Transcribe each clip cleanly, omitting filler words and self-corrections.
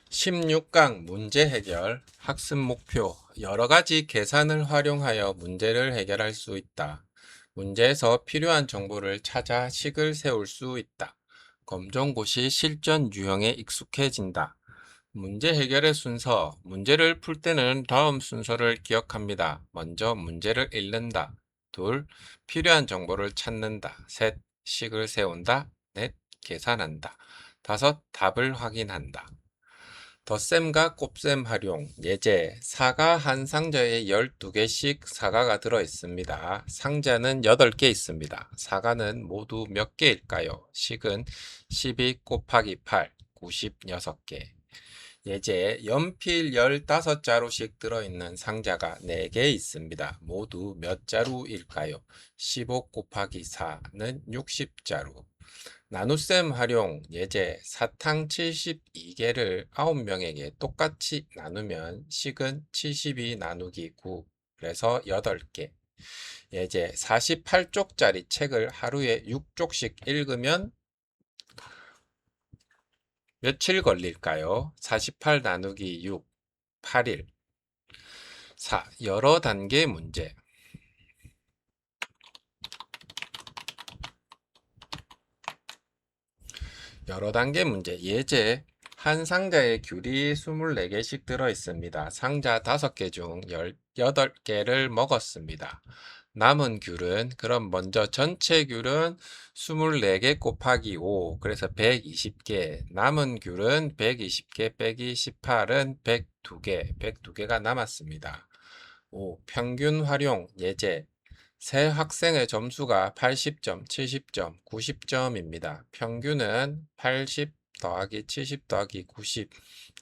16강 문제 해결 학습 목표 여러 가지 계산을 활용하여 문제를 해결할 수 있다. 문제에서 필요한 정보를 찾아 식을 세울 수 있다. 검정고시 실전 유형에 익숙해진다. 문제 해결의 순서 문제를 풀 때는 다음 순서를 기억합니다. 먼저 문제를 읽는다. 둘, 필요한 정보를 찾는다. 셋, 식을 세운다. 넷, 계산한다. 다섯, 답을 확인한다. 덧셈과 곱셈 활용, 예제, 사과 한 상자에 12개씩 사과가 들어 있습니다. 상자는 8개 있습니다. 사과는 모두 몇 개일까요? 식은 12 곱하기 8, 96개. 예제, 연필 15자루씩 들어있는 상자가 4개 있습니다. 모두 몇 자루일까요? 15 곱하기 4는 60자루. 나눗셈 활용 예제 사탕 72개를 9명에게 똑같이 나누면 식은 72 나누기 9 그래서 8개. 예제 48쪽짜리 책을 하루에 6쪽씩 읽으면 며칠 걸릴까요? 48 나누기 6, 8일. 4. 여러 단계 문제. 여러 단계 문제. 예제 한 상자에 귤이 24개씩 들어 있습니다. 상자 5개 중 18개를 먹었습니다. 남은 귤은 그럼 먼저 전체 귤은 24개 곱하기 5 그래서 120개. 남은 귤은 120개 빼기 18은 102개. 102개가 남았습니다. 5. 평균 활용 예제 새 학생의 점수가 80점, 70점, 90점입니다. 평균은 80 더하기 70 더하기 90,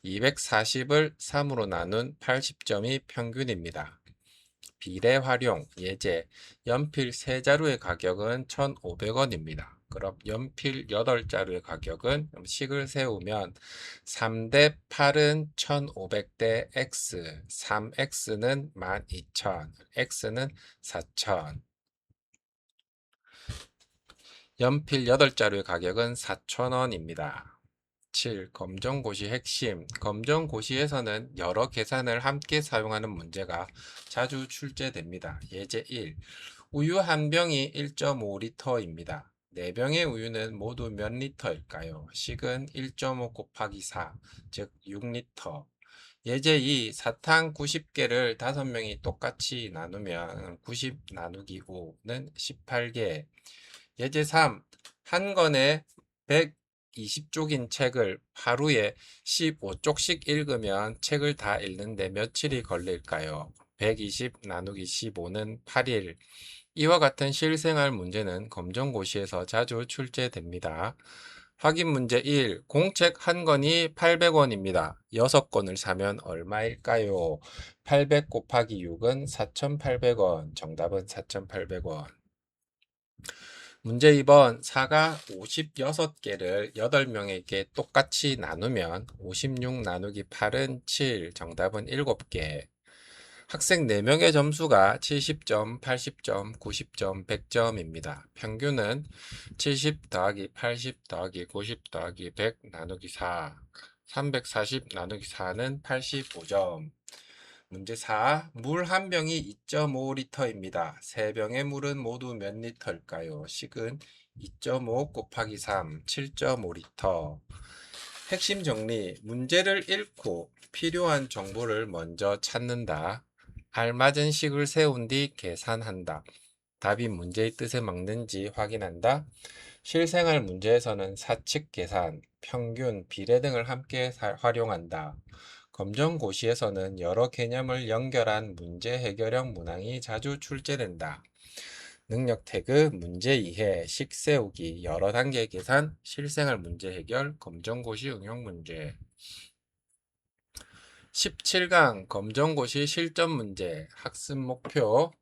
240을 3으로 나눈 80점이 평균입니다. 비례 활용 예제 연필 3자루의 가격은 1,500원입니다. 그럼 연필 8자루의 가격은 식을 세우면 3대 8은 1,500대 x, 3x는 12,000, x는 4,000. 연필 8자루의 가격은 4,000원입니다. 7. 검정고시 핵심. 검정고시에서는 여러 계산을 함께 사용하는 문제가 자주 출제됩니다. 예제 1. 우유 한 병이 1.5리터입니다. 4병의 우유는 모두 몇 리터일까요? 식은 1.5 곱하기 4, 즉 6리터. 예제 2. 사탕 90개를 5명이 똑같이 나누면 90 나누기 5는 18개. 예제 3. 한 권에 120쪽인 책을 하루에 15쪽씩 읽으면 책을 다 읽는데 며칠이 걸릴까요? 120 나누기 15는 8일. 이와 같은 실생활 문제는 검정고시에서 자주 출제됩니다. 확인 문제 1. 공책 한 권이 800원입니다. 6권을 사면 얼마일까요? 800 곱하기 6은 4,800원. 정답은 4,800원. 문제 2번 사과 56개를 8명에게 똑같이 나누면 56 나누기 8은 7, 정답은 7개. 학생 4명의 점수가 70점, 80점, 90점, 100점입니다. 평균은 70 더하기 80 더하기 90 더하기 100 나누기 4, 340 나누기 4는 85점. 문제 4. 물 한 병이 2.5리터입니다. 3병의 물은 모두 몇 리터일까요? 식은 2.5 곱하기 3, 7.5리터. 핵심 정리. 문제를 읽고 필요한 정보를 먼저 찾는다. 알맞은 식을 세운 뒤 계산한다. 답이 문제의 뜻에 맞는지 확인한다. 실생활 문제에서는 사칙 계산, 평균, 비례 등을 함께 활용한다. 검정고시에서는 여러 개념을 연결한 문제 해결형 문항이 자주 출제된다. 능력 태그, 문제 이해, 식 세우기, 여러 단계 계산, 실생활 문제 해결, 검정고시 응용 문제. 17강 검정고시 실전 문제 학습 목표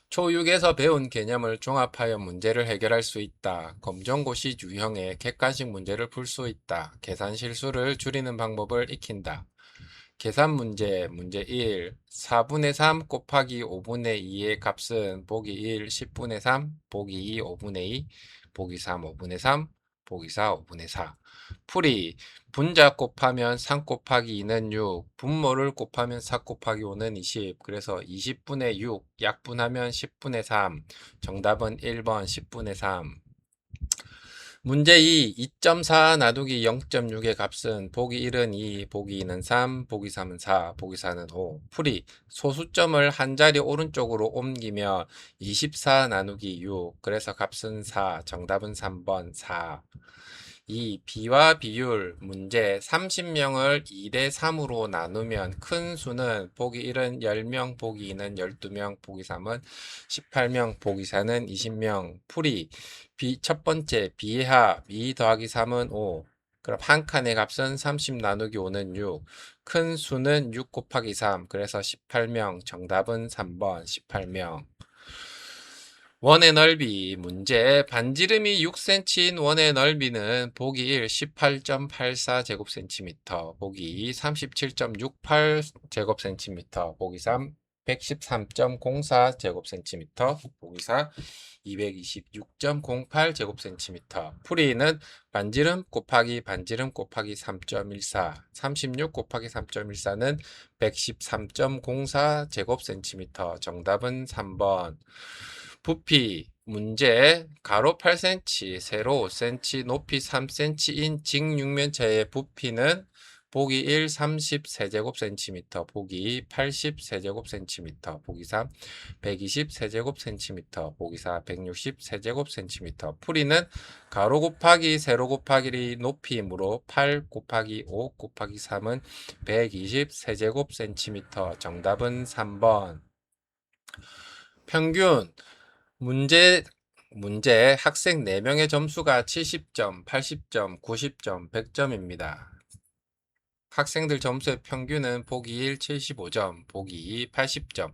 초6에서 배운 개념을 종합하여 문제를 해결할 수 있다. 검정고시 유형의 객관식 문제를 풀 수 있다. 계산 실수를 줄이는 방법을 익힌다. 계산 문제, 문제 1. 4분의 3 곱하기 5분의 2의 값은 보기 1, 10분의 3, 보기 2, 5분의 2, 보기 3, 5분의 3, 보기 4, 5분의 4. 풀이 분자 곱하면 3 곱하기 2는 6, 분모를 곱하면 4 곱하기 5는 20. 그래서 20분의 6 약분하면 10분의 3. 정답은 1번 10분의 3. 문제 2. 2.4 나누기 0.6의 값은 보기 1은 2, 보기 2는 3, 보기 3은 4, 보기 4는 5. 풀이 소수점을 한 자리 오른쪽으로 옮기면 24 나누기 6. 그래서 값은 4. 정답은 3번 4. 2. 비와 비율 문제 30명을 2대 3으로 나누면 큰 수는 보기 1은 10명, 보기 2는 12명, 보기 3은 18명, 보기 4는 20명. 풀이 첫 번째 비하 2 더하기 3은 5. 그럼 한 칸의 값은 30 나누기 5는 6. 큰 수는 6 곱하기 3. 그래서 18명. 정답은 3번 18명. 원의 넓이 문제 반지름이 6cm인 원의 넓이는 보기 1 18.84제곱cm, 보기 2 37.68제곱cm, 보기 3 113.04제곱cm, 보기 4 226.08제곱cm. 풀이는 반지름 곱하기 반지름 곱하기 3.14, 36 곱하기 3.14는 113.04제곱cm. 정답은 3번. 부피 문제 가로 8cm, 세로 5cm, 높이 3cm인 직육면체의 부피는 보기 1 30세제곱cm, 보기 2 80세제곱cm, 보기 3 120세제곱cm, 보기 4 160세제곱cm. 풀이는 가로 곱하기 세로 곱하기 높이이므로 8 곱하기 5 곱하기 3은 120세제곱cm. 정답은 3번. 평균 문제 학생 4명의 점수가 70점, 80점, 90점, 100점입니다. 학생들 점수의 평균은 보기 1 75점, 보기 2 80점,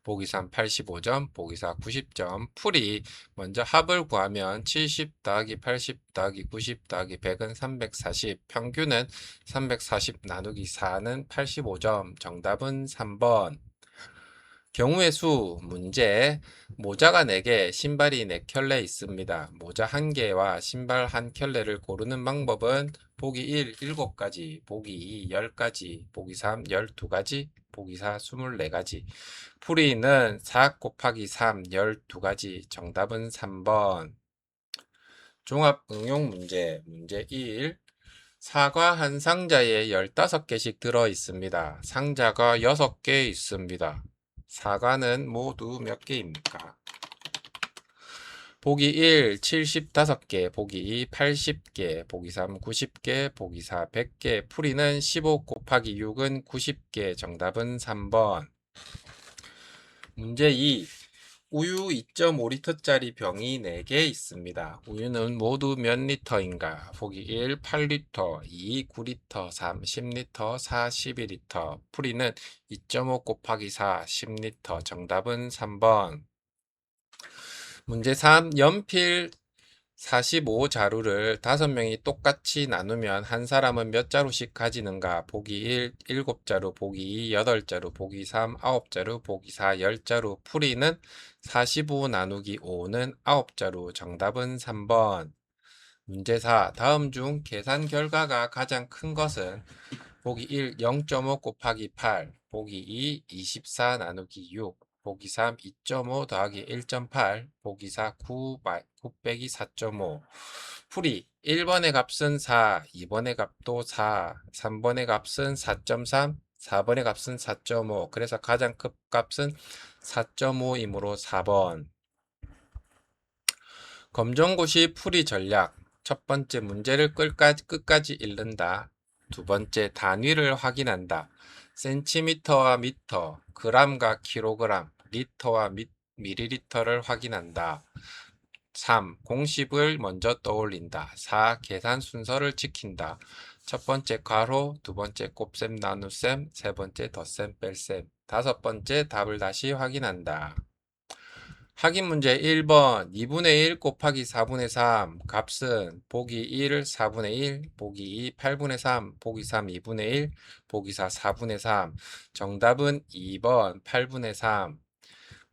보기 3 85점, 보기 4 90점. 풀이 먼저 합을 구하면 70 더하기 80 더하기 90 더하기 100은 340, 평균은 340 나누기 4는 85점. 정답은 3번. 경우의 수 문제 모자가 4개, 신발이 4켤레 있습니다. 모자 1개와 신발 1켤레를 고르는 방법은 보기 1 7가지, 보기 2 10가지, 보기 3 12가지, 보기 4 24가지. 풀이는 4 곱하기 3 12가지. 정답은 3번. 종합 응용 문제 1. 사과 한 상자에 15개씩 들어 있습니다. 상자가 6개 있습니다. 사과는 모두 몇 개입니까? 보기 1 75개, 보기 2 80개, 보기 3 90개, 보기 4 100개. 풀이는 15 곱하기 6은 90개. 정답은 3번. 문제 2. 우유 2.5리터짜리 병이 4개 있습니다. 우유는 모두 몇 리터인가? 보기 1 8리터, 2 9리터, 3 10리터, 4 12리터. 풀이는 2.5 곱하기 4 10리터. 정답은 3번. 문제 3. 연필 45자루를 5명이 똑같이 나누면 한 사람은 몇 자루씩 가지는가? 보기 1 7자루, 보기 2 8자루, 보기 3 9자루, 보기 4 10자루. 풀이는 45 나누기 5는 9자루. 정답은 3번. 문제 4. 다음 중 계산 결과가 가장 큰 것은 보기 1 0.5 곱하기 8, 보기 2 24 나누기 6, 보기 3 2.5 더하기 1.8, 보기 4 9 빼기 4.5. 풀이 1번의 값은 4, 2번의 값도 4, 3번의 값은 4.3, 4번의 값은 4.5. 그래서 가장 큰 값은 4.5이므로 4번. 검정고시 풀이 전략. 첫 번째 문제를 끝까지 읽는다. 두 번째 단위를 확인한다. 센티미터와 미터, 그램과 킬로그램, 리터와 밀리리터를 확인한다. 3. 공식을 먼저 떠올린다. 4. 계산 순서를 지킨다. 첫 번째 괄호, 두 번째 곱셈 나눗셈, 세 번째 덧셈 뺄셈. 다섯 번째 답을 다시 확인한다. 확인 문제 1번 2분의 1 곱하기 4분의 3 값은 보기 1 4분의 1, 보기 2 8분의 3, 보기 3 2분의 1, 보기 4 4분의 3. 정답은 2번 8분의 3.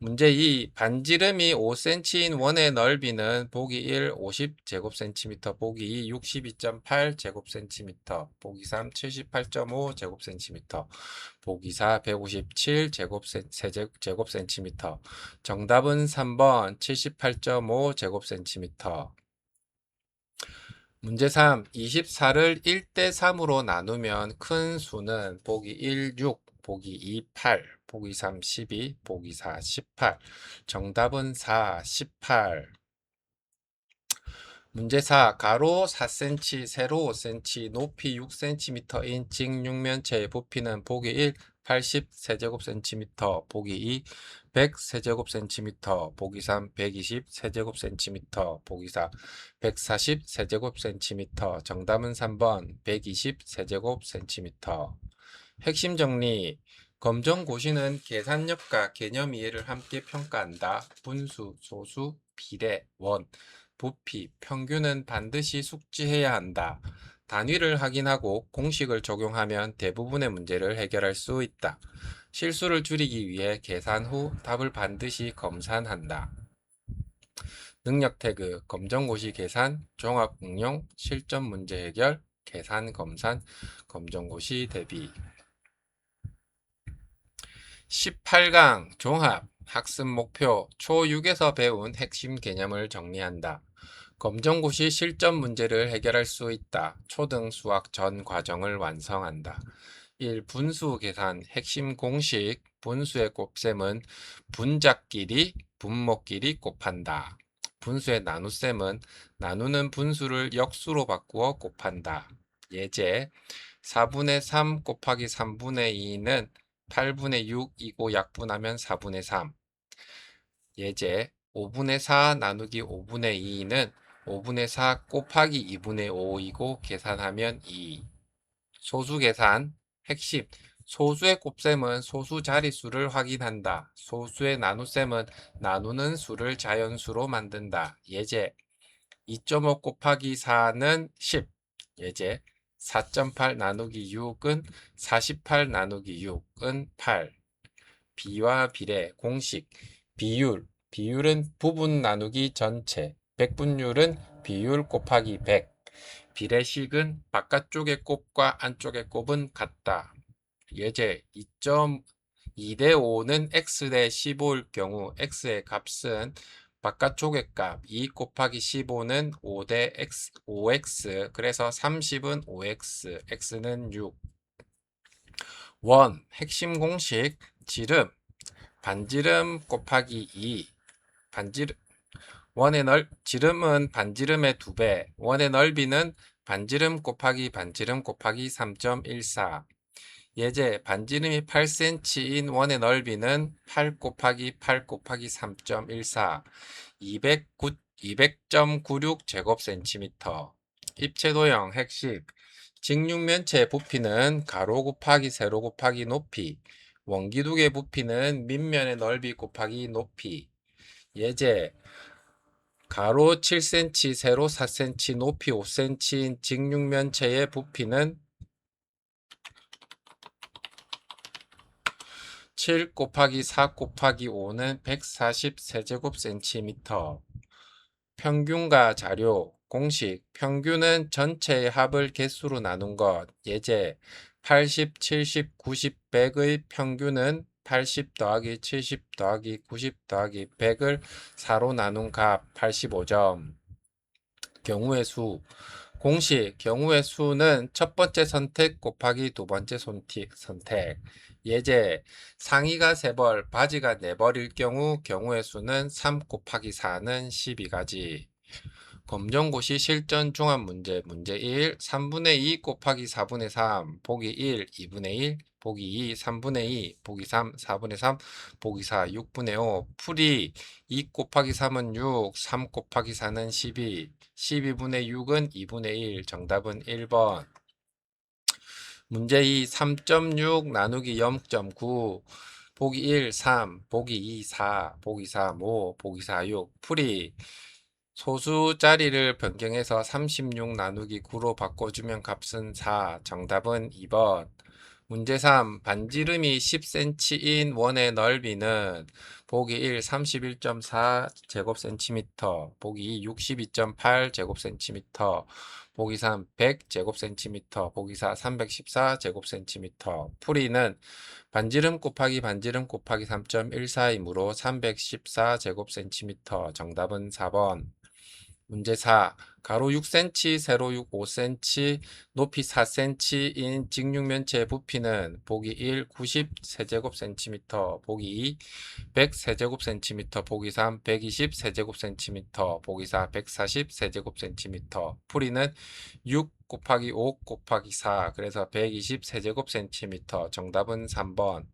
문제 2. 반지름이 5cm인 원의 넓이는 보기 1 50제곱cm, 보기 2 62.8제곱cm, 보기 3 78.5제곱cm, 보기 4 157제곱cm. 정답은 3번 78.5제곱cm. 문제 3. 24를 1대3으로 나누면 큰 수는 보기 1, 6, 보기 2, 8, 보기 3, 12, 보기 4, 18. 정답은 4, 18. 문제 4. 가로 4cm, 세로 5cm, 높이 6cm인 직육면체의 부피는 보기 1, 80세제곱cm, 보기 2, 100세제곱cm, 보기 3, 120세제곱cm, 보기 4, 140세제곱cm. 정답은 3번 120세제곱cm. 핵심 정리. 검정고시는 계산력과 개념 이해를 함께 평가한다. 분수, 소수, 비례, 원, 부피, 평균은 반드시 숙지해야 한다. 단위를 확인하고 공식을 적용하면 대부분의 문제를 해결할 수 있다. 실수를 줄이기 위해 계산 후 답을 반드시 검산한다. 능력 태그, 검정고시 계산, 종합 응용, 실전 문제 해결, 계산 검산, 검정고시 대비. 18강 종합 학습 목표 초6에서 배운 핵심 개념을 정리한다. 검정고시 실전 문제를 해결할 수 있다. 초등 수학 전 과정을 완성한다. 1. 분수 계산 핵심 공식 분수의 곱셈은 분자끼리 분모끼리 곱한다. 분수의 나눗셈은 나누는 분수를 역수로 바꾸어 곱한다. 예제 4분의 3 곱하기 3분의 2는 8분의 6이고 약분하면 4분의 3. 예제 5분의 4 나누기 5분의 2는 5분의 4 곱하기 2분의 5이고 계산하면 2. 소수 계산 핵심 소수의 곱셈은 소수 자릿수를 확인한다. 소수의 나눗셈은 나누는 수를 자연수로 만든다. 예제 2.5 곱하기 4는 10. 예제 4.8 나누기 6은 48 나누기 6은 8. 비와 비례 공식 비율 비율은 부분 나누기 전체, 백분율은 비율 곱하기 100. 비례식은 바깥쪽의 곱과 안쪽의 곱은 같다. 예제 2.2대 5는 x 대 15일 경우 x의 값은 바깥쪽의 값 2 곱하기 15는 5대 x, 5x 그래서 30은 5x, x는 6. 원 핵심 공식 지름 반지름 곱하기 2 반지름 지름은 반지름의 2배 원의 넓이는 반지름 곱하기 반지름 곱하기 3.14. 예제 반지름이 8cm인 원의 넓이는 8 곱하기 8 곱하기 3.14 200.96제곱cm. 입체도형 핵식 직육면체의 부피는 가로 곱하기 세로 곱하기 높이 원기둥의 부피는 밑면의 넓이 곱하기 높이. 예제 가로 7cm, 세로 4cm, 높이 5cm인 직육면체의 부피는 7 곱하기 4 곱하기 5는 140세제곱cm. 평균과 자료 공식 평균은 전체의 합을 개수로 나눈 것. 예제 80, 70, 90, 100의 평균은 80 더하기 70 더하기 90 더하기 100을 4로 나눈 값 85점. 경우의 수 공식 경우의 수는 첫 번째 선택 곱하기 두 번째 선택. 예제 상의가 3벌 바지가 4벌일 경우 경우의 수는 3 곱하기 4는 12가지. 검정고시 실전 종합 문제 문제 1 3분의 2 곱하기 4분의 3 보기 1 2분의 1 보기 2 3분의 2 보기 3 4분의 3 보기 4 6분의 5 풀이 2 곱하기 3은 6 3 곱하기 4는 12 12분의 6은 2분의 1 정답은 1번. 문제 2 3.6 나누기 0.9 보기 1 3 보기 2 4 보기 3 5 보기 4 6 풀이 소수 자리를 변경해서 36 나누기 9로 바꿔주면 값은 4 정답은 2번. 문제 3. 반지름이 10cm인 원의 넓이는 보기 1. 31.4제곱센티미터, 보기 2. 62.8제곱센티미터, 보기 3. 100제곱센티미터, 보기 4. 314제곱센티미터. 풀이는 반지름 곱하기 반지름 곱하기 3.14이므로 314제곱센티미터. 정답은 4번. 문제 4. 가로 6cm, 세로 5cm, 높이 4cm인 직육면체의 부피는 보기 1. 90세제곱센티미터, 보기 2. 100세제곱센티미터, 보기 3. 120세제곱센티미터, 보기 4. 140세제곱센티미터. 풀이는 6 곱하기 5 곱하기 4, 그래서 120세제곱센티미터. 정답은 3번.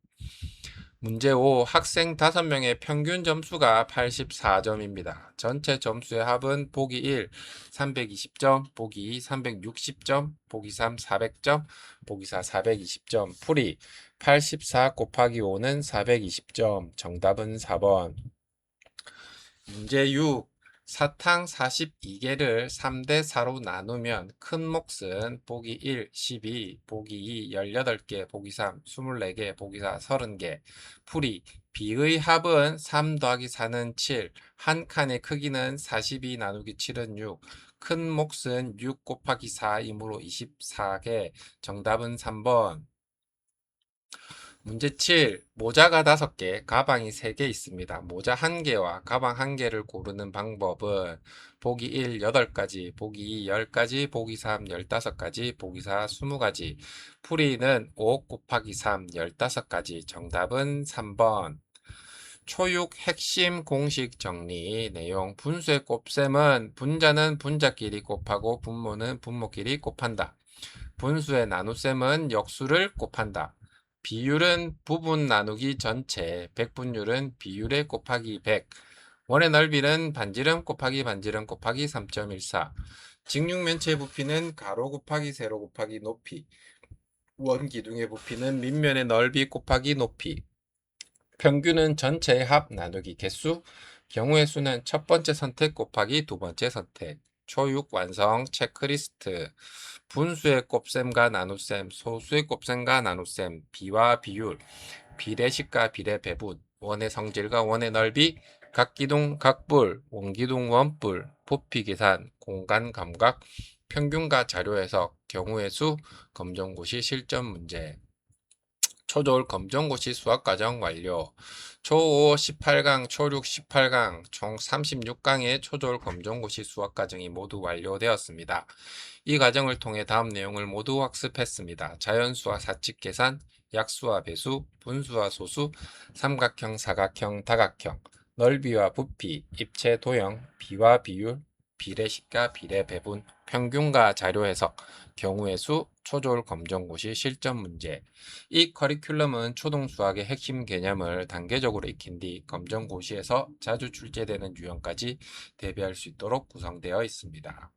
문제 5. 학생 5명의 평균 점수가 84점입니다. 전체 점수의 합은 보기 1. 320점, 보기 2. 360점, 보기 3. 400점, 보기 4. 420점. 풀이 84 곱하기 5는 420점. 정답은 4번. 문제 6. 사탕 42개를 3대 4로 나누면 큰 몫은 보기 1. 12, 보기 2. 18개, 보기 3. 24개, 보기 4. 30개. 풀이 B의 합은 3 더하기 4는 7, 한 칸의 크기는 42 나누기 7은 6, 큰 몫은 6 곱하기 4이므로 24개. 정답은 3번. 문제 7. 모자가 5개, 가방이 3개 있습니다. 모자 1개와 가방 1개를 고르는 방법은 보기 1. 8가지, 보기 2. 10가지, 보기 3. 15가지, 보기 4. 20가지. 풀이는 5 곱하기 3. 15가지. 정답은 3번. 초육 핵심 공식 정리 내용. 분수의 곱셈은 분자는 분자끼리 곱하고 분모는 분모끼리 곱한다. 분수의 나눗셈은 역수를 곱한다. 비율은 부분 나누기 전체, 백분율은 비율의 곱하기 100, 원의 넓이는 반지름 곱하기 반지름 곱하기 3.14, 직육면체의 부피는 가로 곱하기 세로 곱하기 높이, 원 기둥의 부피는 밑면의 넓이 곱하기 높이, 평균은 전체의 합 나누기 개수, 경우의 수는 첫 번째 선택 곱하기 두 번째 선택. 초육 완성 체크리스트. 분수의 곱셈과 나눗셈, 소수의 곱셈과 나눗셈, 비와 비율, 비례식과 비례배분, 원의 성질과 원의 넓이, 각기둥 각불, 원기둥 원뿔, 부피 계산, 공간 감각, 평균과 자료 해석, 경우의 수, 검정고시 실전 문제. 초졸 검정고시 수학과정 완료. 초5 18강, 초6 18강, 총 36강의 초졸 검정고시 수학과정이 모두 완료되었습니다. 이 과정을 통해 다음 내용을 모두 학습했습니다. 자연수와 사칙 계산, 약수와 배수, 분수와 소수, 삼각형, 사각형, 다각형, 넓이와 부피, 입체 도형, 비와 비율, 비례식과 비례배분, 평균과 자료 해석, 경우의 수, 초졸 검정고시 실전 문제. 이 커리큘럼은 초등수학의 핵심 개념을 단계적으로 익힌 뒤 검정고시에서 자주 출제되는 유형까지 대비할 수 있도록 구성되어 있습니다.